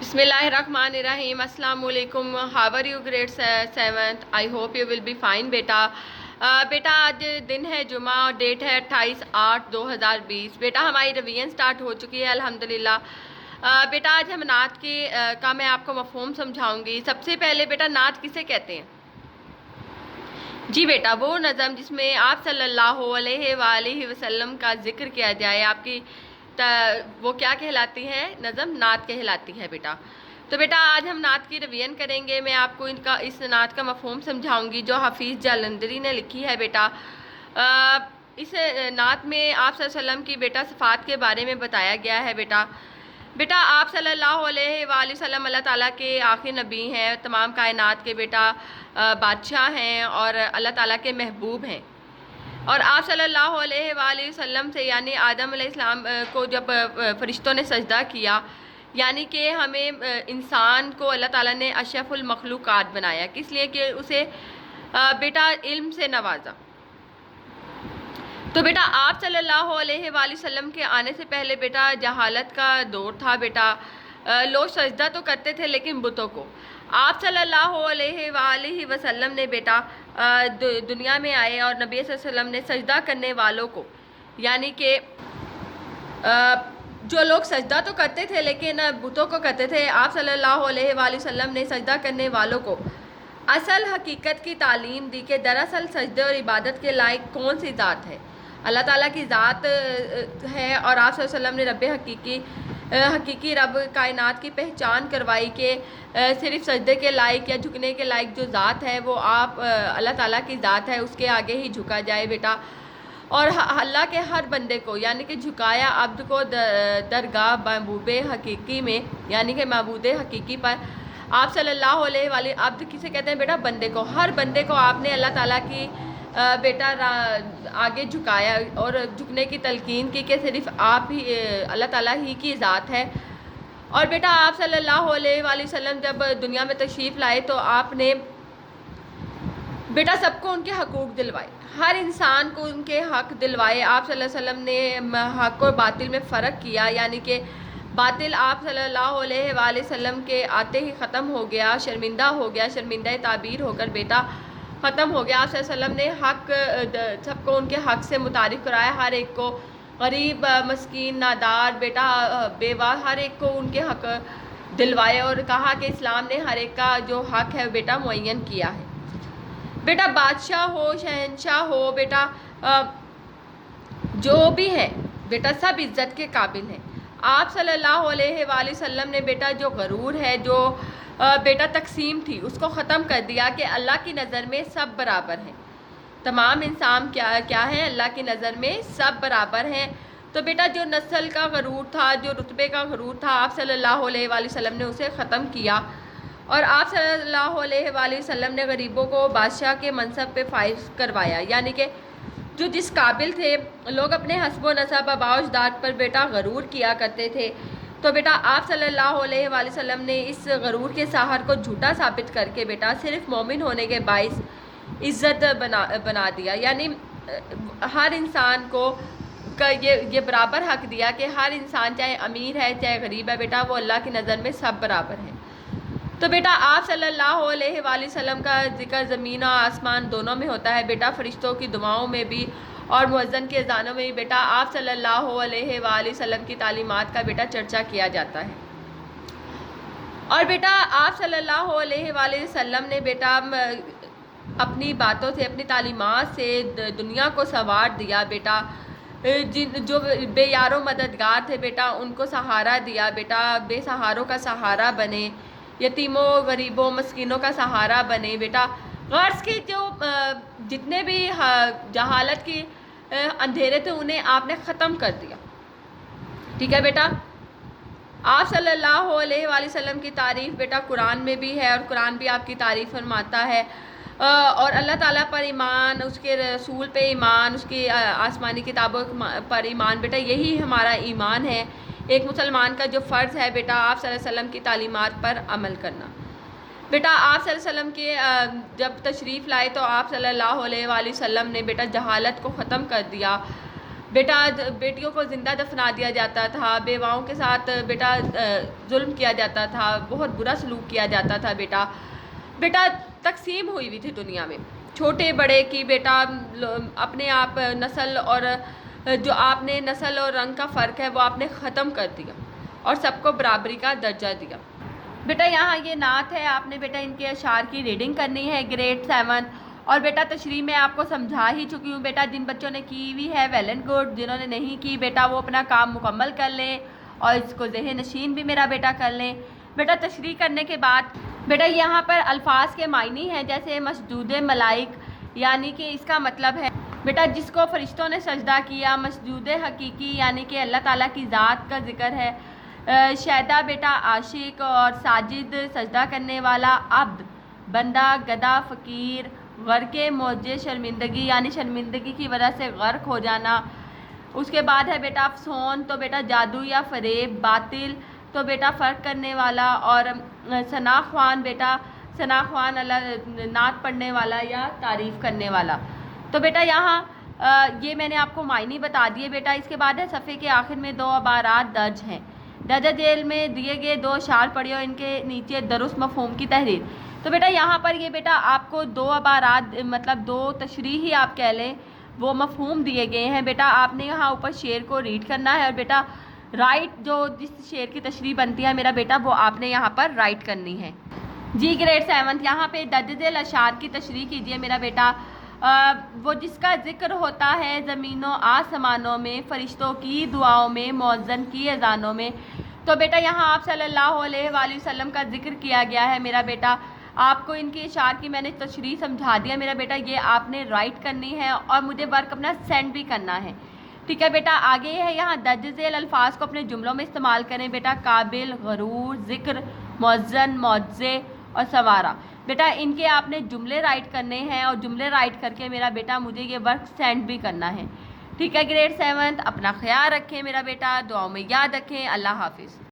Bismillahirrahmanirrahim. Assalamu alaikum. How are you grade 7th? I hope you will be fine बेटा. बेटा आज दिन है जुमा और डेट है 28/8/2020. बेटा हमारी रिवीजन स्टार्ट हो चुकी है अल्हम्दुलिल्लाह. बेटा आज हम नात का मैं आपको मफ़हूम समझाऊंगी. सबसे पहले बेटा नात किसे कहते हैं? जी बेटा वो नज़म जिसमें आप सल्लल्लाहु अलैहि वसल्लम का जिक्र किया जाए, आपकी वो क्या कहलाती है? नज़म नात कहलाती है बेटा. तो बेटा आज हम नात की रिवीजन करेंगे. मैं आपको इस नात का मफ़हूम समझाऊंगी जो हफीज़ जालंधरी ने लिखी है बेटा. इस नात में आप सल्लल्लाहु अलैहि वसल्लम की बेटा सिफ़ात के बारे में बताया गया है बेटा. बेटा आप सल्लल्लाहु अलैहि वसल्लम अल्लाह ताला के आखिरी नबी हैं, तमाम कायनात के बेटा बादशाह हैं और अल्लाह ताला के महबूब हैं. और आप सल्लल्लाहु अलैहि वसल्लम से यानी आदम अलैहिस्सलाम को जब फरिश्तों ने सजदा किया, यानी कि हमें इंसान को अल्लाह ताला ने अशरफुल मखलूक़ात बनाया, किस लिए कि उसे बेटा इल्म से नवाजा. तो बेटा आप सल्लल्लाहु अलैहि वसल्लम के आने से पहले बेटा जहालत का दौर था बेटा. लोग सजदा तो करते थे लेकिन बुतों को. आप सल्लल्लाहु अलैहि वसल्लम ने बेटा दुनिया में आए और नबी सल्लल्लाहु अलैहि वसल्लम ने सजदा करने वालों को, यानी कि जो लोग सजदा तो करते थे लेकिन बुतों को करते थे, आप सल्लल्लाहु अलैहि वसल्लम ने सजदा करने वालों को असल हकीकत की तालीम दी कि दरअसल सजदे और इबादत के लायक कौन सी ज़ात है. अल्लाह ताला की ज़ात है और आप सल्लल्लाहु अलैहि वसल्लम ने रब हकीकी रब कायनात की पहचान करवाई कि सिर्फ सजदे के लायक या झुकने के लायक जो ज़ात है वो आप अल्लाह ताला की ज़ात है, उसके आगे ही झुका जाए बेटा. और अल्लाह के हर बंदे को यानी कि झुकाया अब्द को दरगाह महबूब हकीकी में, यानी कि महबूद हकीकी पर आप सल्लल्लाहु अलैहि वसल्लम अब्द किसे कहते हैं बेटा? बंदे को. हर बंदे को आपने अल्लाह ताला की बेटा आगे झुकाया और झुकने की तलकीन की कि सिर्फ आप ही अल्लाह ताला ही की ज़ात है. और बेटा आप सल्लल्लाहु अलैहि वसल्लम जब दुनिया में तशरीफ़ लाए तो आपने बेटा सबको उनके हकूक़ दिलवाए, हर इंसान को उनके हक़ दिलवाए. आप सल्लल्लाहु अलैहि वसल्लम ने हक़ और बातिल में फ़र्क किया, यानी कि बातिल आप सल्लल्लाहु अलैहि वसल्लम के आते ही ख़त्म हो गया, शर्मिंदा हो गया, शर्मिंदा ताबीर होकर बेटा ख़त्म हो गया. आप सल्लल्लाहु अलैहि वसल्लम ने हक़ सबको उनके हक़ से मुतारिफ़ कराया, हर एक को, गरीब मस्कीन नादार बेटा बेवा, हर एक को उनके हक़ दिलवाए और कहा कि इस्लाम ने हर एक का जो हक़ है बेटा मुअय्यन किया है. बेटा बादशाह हो, शहंशाह हो बेटा, जो भी है बेटा सब इज़्ज़त के काबिल हैं. आप सल्लल्लाहु अलैहि वसल्लम ने बेटा जो गरूर है, जो बेटा तकसीम थी, उसको ख़त्म कर दिया कि अल्लाह की नज़र में सब बराबर हैं. तमाम इंसान क्या हैं? अल्लाह की नज़र में सब बराबर हैं. तो बेटा जो नस्ल का गरूर था, जो रुतबे का गरूर था, आप सल्लल्लाहु अलैहि वसल्लम ने उसे ख़त्म किया. और आप सल्लल्लाहु अलैहि वसल्लम ने गरीबों को बादशाह के मनसब पे फाइज करवाया, यानी कि जो जिस काबिल थे. लोग अपने हस्ब नसब आबाउजदाद पर बेटा गरूर किया करते थे. तो बेटा आप सल्लल्लाहु अलैहि वसल्लम ने इस गरूर के सहार को झूठा साबित करके बेटा सिर्फ मोमिन होने के बाइस इज़्ज़त बना दिया, यानी हर इंसान को ये बराबर हक़ दिया कि हर इंसान चाहे अमीर है चाहे गरीब है बेटा वो अल्लाह की नज़र में सब बराबर हैं. तो बेटा आप सल्लल्लाहु अलैहि वसल्लम का जिक्र ज़मीन और आसमान दोनों में होता है बेटा, फ़रिश्तों की दुआओं में भी और मुअज़्ज़िन के अज़ानों में भी बेटा आप सल्लल्लाहु अलैहि वसल्लम की तालीमात का बेटा चर्चा किया जाता है. और बेटा आप सल्लल्लाहु अलैहि वसल्लम ने बेटा अपनी बातों से, अपनी तालीमात से दुनिया को संवार दिया बेटा. जो बेयारो मददगार थे बेटा उनको सहारा दिया बेटा, बेसहारों का सहारा बने, यतीमों गरीबों मस्कीनों का सहारा बने बेटा. गर्ज के जो जितने भी जहालत की अंधेरे थे उन्हें आपने ख़त्म कर दिया. ठीक है बेटा. आप सल्लल्लाहु अलैहि वसल्लम की तारीफ़ बेटा कुरान में भी है और कुरान भी आपकी तारीफ़ फरमाता है. और अल्लाह ताला पर ईमान, उसके रसूल पे ईमान, उसकी आसमानी किताबों पर ईमान बेटा यही हमारा ईमान है. एक मुसलमान का जो फ़र्ज़ है बेटा आप सल्लल्लाहु अलैहि वसल्लम की तालीमात पर अमल करना. बेटा आप सल्लल्लाहु अलैहि वसल्लम के जब तशरीफ़ लाए तो आप सल्लल्लाहु अलैहि वसल्लम ने बेटा जहालत को ख़त्म कर दिया. بیٹا بیٹیوں کو زندہ دفنا دیا جاتا تھا، بیواؤں کے ساتھ بیٹا ظلم کیا جاتا تھا، بہت برا سلوک کیا جاتا تھا بیٹا تقسیم ہوئی ہوئی تھی دنیا میں، چھوٹے بڑے کی بیٹا اپنے آپ نسل اور جو آپ نے نسل اور رنگ کا فرق ہے وہ آپ نے ختم کر دیا اور سب کو برابری کا درجہ دیا۔ بیٹا یہاں یہ نعت ہے، آپ نے بیٹا ان کے اشعار کی ریڈنگ کرنی ہے گریڈ 7، اور بیٹا تشریح میں آپ کو سمجھا ہی چکی ہوں بیٹا، جن بچوں نے کی ہوئی ہے ویل اینڈ گڈ، جنہوں نے نہیں کی بیٹا وہ اپنا کام مکمل کر لیں اور اس کو ذہن نشین بھی میرا بیٹا کر لیں۔ بیٹا تشریح کرنے کے بعد بیٹا یہاں پر الفاظ کے معنی ہیں، جیسے مسجود ملائک، یعنی کہ اس کا مطلب ہے بیٹا جس کو فرشتوں نے سجدہ کیا، مسجود حقیقی یعنی کہ اللہ تعالیٰ کی ذات کا ذکر ہے، شیدا بیٹا عاشق اور ساجد سجدہ کرنے والا، عبد بندہ، گدا فقیر، غرق موجے شرمندگی یعنی شرمندگی کی وجہ سے غرق ہو جانا، اس کے بعد ہے بیٹا افسون تو بیٹا جادو یا فریب، باطل تو بیٹا فرق کرنے والا، اور ثنا خوان بیٹا ثنا خوان اللہ نعت پڑھنے والا یا تعریف کرنے والا۔ تو بیٹا یہاں یہ میں نے آپ کو معنی بتا دیے بیٹا۔ اس کے بعد ہے صفحے کے آخر میں 2 عبارات درج ہیں، درجہ ذیل میں دیے گئے 2 اشعار پڑھیے اور ان کے نیچے درست مفہوم کی تحریر۔ تو بیٹا یہاں پر یہ بیٹا آپ کو 2 عبارات مطلب 2 تشریح ہی آپ کہہ لیں، وہ مفہوم دیے گئے ہیں بیٹا، آپ نے یہاں اوپر شعر کو ریڈ کرنا ہے اور بیٹا رائٹ جو جس شعر کی تشریح بنتی ہے میرا بیٹا وہ آپ نے یہاں پر رائٹ کرنی ہے۔ جی گریڈ 7 یہاں پہ درج ذیل اشعار کی تشریح کیجئے میرا بیٹا۔ وہ جس کا ذکر ہوتا ہے زمینوں آسمانوں میں، فرشتوں کی دعاؤں میں، مؤذن کی اذانوں میں۔ تو بیٹا یہاں آپ صلی اللہ علیہ وآلہ وسلم کا ذکر کیا گیا ہے میرا بیٹا، آپ کو ان کے اشعار کی میں نے تشریح سمجھا دیا میرا بیٹا، یہ آپ نے رائٹ کرنی ہے اور مجھے ورک اپنا سینڈ بھی کرنا ہے، ٹھیک ہے بیٹا۔ آگے ہے یہاں درج ذیل الفاظ کو اپنے جملوں میں استعمال کریں بیٹا، قابل، غرور، ذکر، مؤذن، معجزے اور سوارا۔ بیٹا ان کے آپ نے جملے رائٹ کرنے ہیں اور جملے رائٹ کر کے میرا بیٹا مجھے یہ ورک سینڈ بھی کرنا ہے، ٹھیک ہے گریڈ 7۔ اپنا خیال رکھیں میرا بیٹا، دعاؤں میں یاد رکھیں، اللہ حافظ۔